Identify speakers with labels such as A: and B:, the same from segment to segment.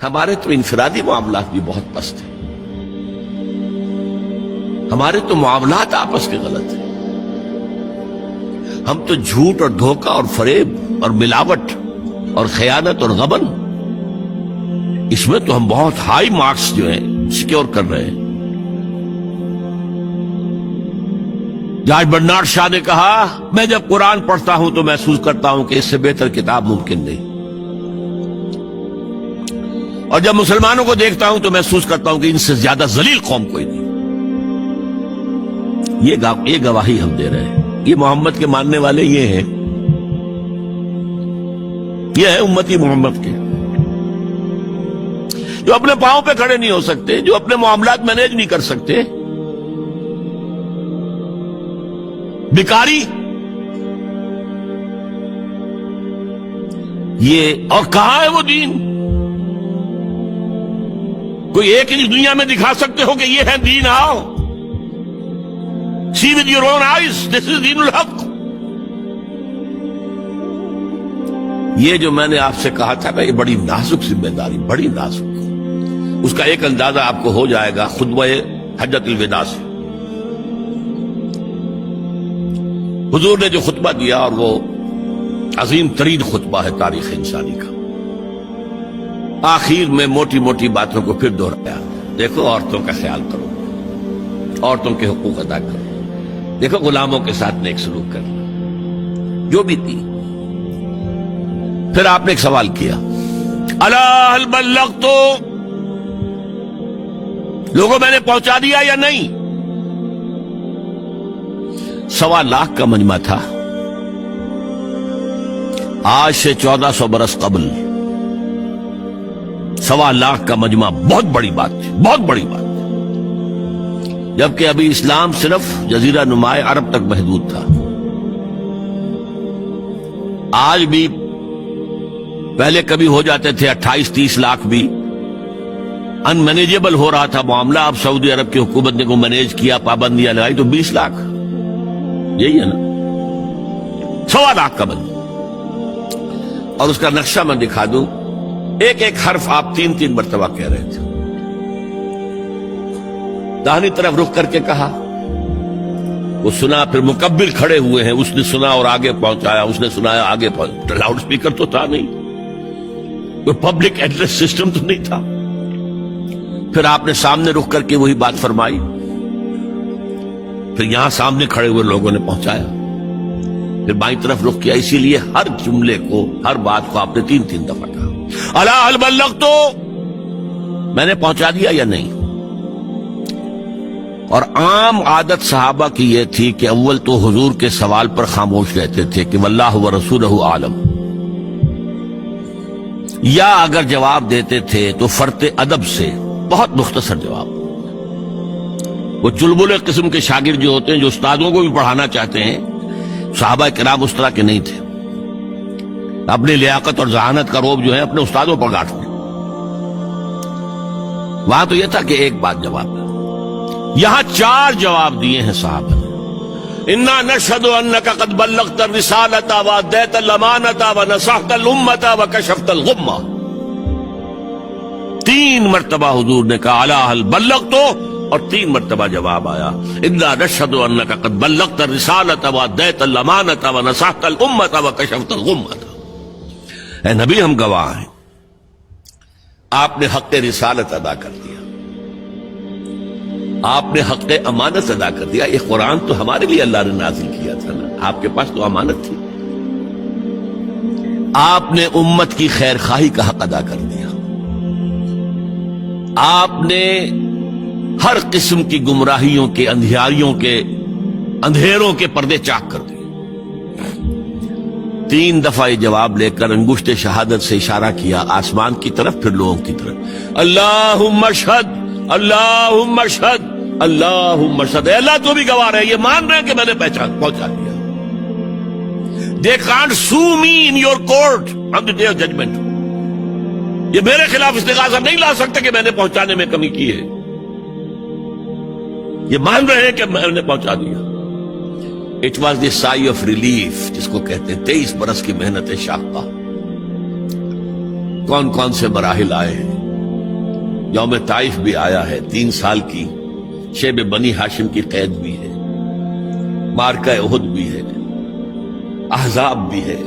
A: ہمارے تو انفرادی معاملات بھی بہت پست ہیں، ہمارے تو معاملات آپس کے غلط ہیں، ہم تو جھوٹ اور دھوکہ اور فریب اور ملاوٹ اور خیانت اور غبن، اس میں تو ہم بہت ہائی مارکس جو ہیں سیکیور کر رہے ہیں۔ جارج برنارڈ شاہ نے کہا، میں جب قرآن پڑھتا ہوں تو محسوس کرتا ہوں کہ اس سے بہتر کتاب ممکن نہیں، اور جب مسلمانوں کو دیکھتا ہوں تو محسوس کرتا ہوں کہ ان سے زیادہ ذلیل قوم کوئی نہیں۔ یہ گواہی ہم دے رہے ہیں، یہ محمد کے ماننے والے یہ ہیں، یہ ہے امتی محمد کے، جو اپنے پاؤں پہ کھڑے نہیں ہو سکتے، جو اپنے معاملات مینیج نہیں کر سکتے، بیکاری، یہ اور کہاں ہے وہ دین؟ کوئی ایک ہی دنیا میں دکھا سکتے ہو کہ یہ ہے دین؟ آؤ see with your own eyes, this is دین الحق۔ یہ جو میں نے آپ سے کہا تھا نا، یہ بڑی نازک ذمہ داری، بڑی نازک، اس کا ایک اندازہ آپ کو ہو جائے گا خطبہ حجۃ الوداع سے۔ حضور نے جو خطبہ دیا، اور وہ عظیم ترین خطبہ ہے تاریخ انسانی کا، آخر میں موٹی موٹی باتوں کو پھر دہرایا۔ دیکھو عورتوں کا خیال کرو، عورتوں کے حقوق ادا کرو، دیکھو غلاموں کے ساتھ نیک سلوک کرنا، جو بھی تھی۔ پھر آپ نے ایک سوال کیا، الا هل بلغت، لوگوں میں نے پہنچا دیا یا نہیں؟ 1.25 لاکھ کا مجمع تھا، آج سے 1400 برس قبل 1.25 لاکھ کا مجمع بہت بڑی بات تھی، بہت بڑی بات، جبکہ ابھی اسلام صرف جزیرہ نما عرب تک محدود تھا۔ آج بھی پہلے کبھی ہو جاتے تھے 28-30 لاکھ بھی، ان مینیجیبل ہو رہا تھا معاملہ۔ اب سعودی عرب کی حکومت نے کو مینیج کیا، پابندیاں لگائی تو 20 لاکھ، یہی ہے نا، 1.25 لاکھ کا بند۔ اور اس کا نقشہ میں دکھا دوں، ایک ایک حرف آپ 3 مرتبہ کہہ رہے تھے۔ داہنی طرف رخ کر کے کہا، وہ سنا، پھر مکبر کھڑے ہوئے ہیں، اس نے سنا اور آگے پہنچایا، اس نے سنایا آگے پہنچایا۔ لاؤڈ سپیکر تو تھا نہیں، کوئی پبلک ایڈریس سسٹم تو نہیں تھا۔ پھر آپ نے سامنے رخ کر کے وہی بات فرمائی، پھر یہاں سامنے کھڑے ہوئے لوگوں نے پہنچایا، پھر بائیں طرف رخ کیا۔ اسی لیے ہر جملے کو، ہر بات کو آپ نے 3 دفعہ کہا، الا هل بلغت، میں نے پہنچا دیا یا نہیں؟ اور عام عادت صحابہ کی یہ تھی کہ اول تو حضور کے سوال پر خاموش رہتے تھے کہ واللہ ورسولہ عالم، یا اگر جواب دیتے تھے تو فرط ادب سے بہت مختصر جواب۔ وہ چلبلے قسم کے شاگرد جو ہوتے ہیں، جو استادوں کو بھی پڑھانا چاہتے ہیں، صحابہ کرام اس طرح کے نہیں تھے، اپنی لیاقت اور ذہانت کا روب جو ہے اپنے استادوں پر گاٹتے۔ وہاں تو یہ تھا کہ ایک بات جواب، یہاں 4 جواب دیے ہیں صحابہ نے۔ انا نشهد انك قد بلغت الرسالة واديت الامانة ونصحت الامة وكشفت الغمة۔ 3 مرتبہ حضور نے کہا الا هل بلغت، اور 3 مرتبہ جواب آیا انا نشهد انك قد بلغت الرسالة واديت الامانة ونصحت الامة وكشفت الغمة۔ اے نبی، ہم گواہ ہیں، آپ نے حق رسالت ادا کر دیا، آپ نے حق امانت ادا کر دیا۔ یہ قرآن تو ہمارے لیے اللہ نے نازل کیا تھا نا، آپ کے پاس تو امانت تھی۔ آپ نے امت کی خیر خواہی کا حق ادا کر دیا، آپ نے ہر قسم کی گمراہیوں کے، اندھیاریوں کے، اندھیروں کے پردے چاک کر دیے۔ 3 دفعہ یہ جواب لے کر انگشت شہادت سے اشارہ کیا آسمان کی طرف، پھر لوگوں کی طرف، اللہم اشہد، اللہم اشہد، اللہم اشہد۔ اے اللہ تو بھی گواہ رہے، یہ مان رہے ہیں کہ میں نے پہنچا دیا۔ They can't sue me in your court on the day of judgment۔ یہ میرے خلاف استغاثہ نہیں لا سکتے کہ میں نے پہنچانے میں کمی کی ہے، یہ مان رہے ہیں کہ میں نے پہنچا دیا۔ It was the sigh of relief جس کو کہتے ہیں 23 برس کی محنت شاقہ۔ کون کون سے مراحل آئے ہیں، یوم طائف بھی آیا ہے، 3 سال کی شیب بنی ہاشم کی قید بھی ہے، مارکہ احد بھی ہے، احزاب بھی ہے،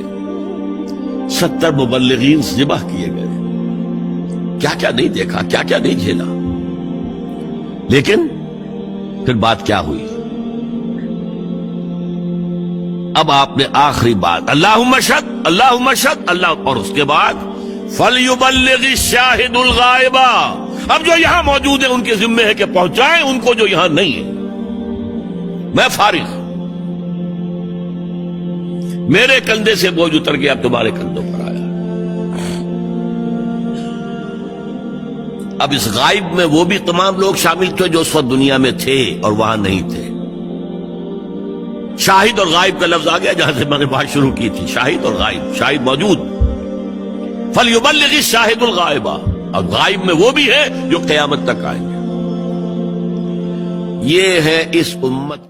A: 70 مبلغین ذبح کیے گئے، کیا کیا نہیں دیکھا، کیا کیا نہیں جھیلا. لیکن پھر بات کیا ہوئی؟ اب آپ نے آخری بات اللہم اشہد اللہم اشہد اللہ، اور اس کے بعد فَلْيُبَلِّغِ الشَّاهِدُ الْغَائِبَ. اب جو یہاں موجود ہیں ان کے ذمے ہے کہ پہنچائیں ان کو جو یہاں نہیں ہے. میں فارغ، میرے کندھے سے بوجھ اتر گیا، اب تمہارے کندھوں پر آیا. اب اس غائب میں وہ بھی تمام لوگ شامل تھے جو اس وقت دنیا میں تھے اور وہاں نہیں تھے. شاہد اور غائب کا لفظ آ گیا جہاں سے میں نے بات شروع کی تھی. شاہد اور غائب، شاہد موجود، فَلْيُبَلِّغِ الشَّاهِدُ الْغَائِبَ، اور غائب میں وہ بھی ہے جو قیامت تک آئیں گے. یہ ہے اس امت